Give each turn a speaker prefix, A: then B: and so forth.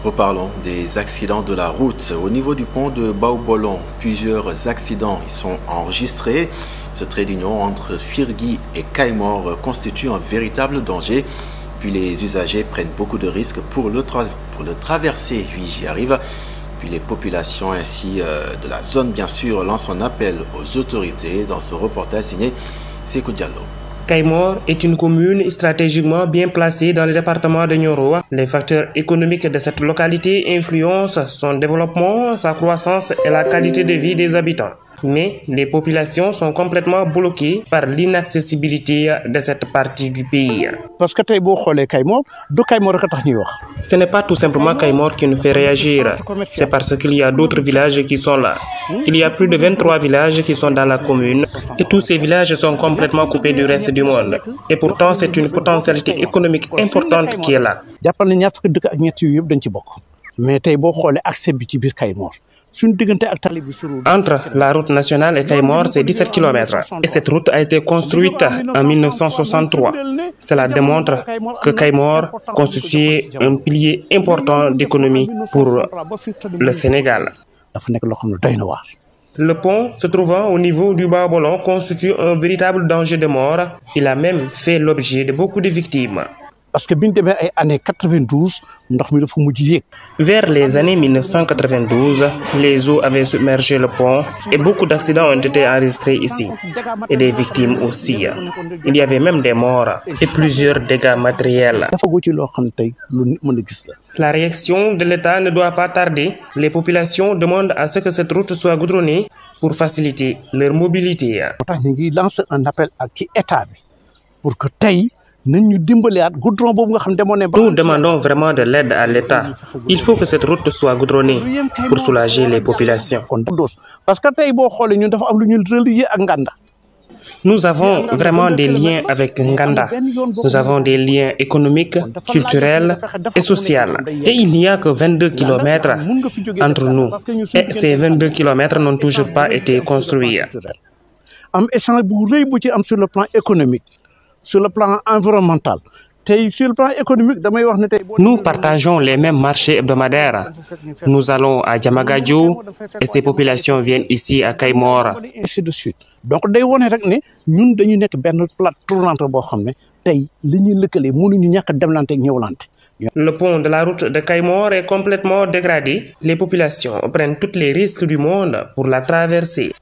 A: Reparlons des accidents de la route. Au niveau du pont de Baobolon, plusieurs accidents y sont enregistrés. Ce trait d'union entre Firgui et Kaimor constitue un véritable danger. Puis les usagers prennent beaucoup de risques pour le traverser. Oui, j'y arrive. Puis les populations ainsi de la zone, bien sûr, lancent un appel aux autorités. Dans ce reportage signé Sékou Diallo.
B: Kaimor est une commune stratégiquement bien placée dans le département de Nioro. Les facteurs économiques de cette localité influencent son développement, sa croissance et la qualité de vie des habitants. Mais les populations sont complètement bloquées par l'inaccessibilité de cette partie du pays.
C: Parce que
B: ce n'est pas tout simplement Kaimor qui nous fait réagir, c'est parce qu'il y a d'autres villages qui sont là. Il y a plus de 23 villages qui sont dans la commune et tous ces villages sont complètement coupés du reste du monde. Et pourtant, c'est une potentialité économique importante qui est là. Entre la route nationale et Kaimor, c'est 17 km. Et cette route a été construite en 1963. Cela démontre que Kaimor constitue un pilier important d'économie pour le Sénégal. Le pont se trouvant au niveau du Baobolon constitue un véritable danger de mort. Il a même fait l'objet de beaucoup de victimes.
C: Parce que années 92,
B: vers les années 1992, les eaux avaient submergé le pont et beaucoup d'accidents ont été enregistrés ici. Et des victimes aussi. Il y avait même des morts et plusieurs dégâts matériels. La réaction de l'État ne doit pas tarder. Les populations demandent à ce que cette route soit goudronnée pour faciliter leur mobilité.
C: Pour que nous
B: demandons vraiment de l'aide à l'État. Il faut que cette route soit goudronnée pour soulager les populations. Nous avons vraiment des liens avec Nganda. Nous avons des liens économiques, culturels et sociaux. Et il n'y a que 22 km entre nous. Et ces 22 km n'ont toujours pas été construits.
C: Sur le plan économique, sur le plan environnemental, sur le plan économique,
B: nous partageons les mêmes marchés hebdomadaires. Nous allons à Diamagadio et ces populations viennent ici à Kaimor.
C: Ainsi de suite. Donc, nous sommes une plate tournante.
B: Le pont de la route de Kaimor est complètement dégradé. Les populations prennent tous les risques du monde pour la traverser.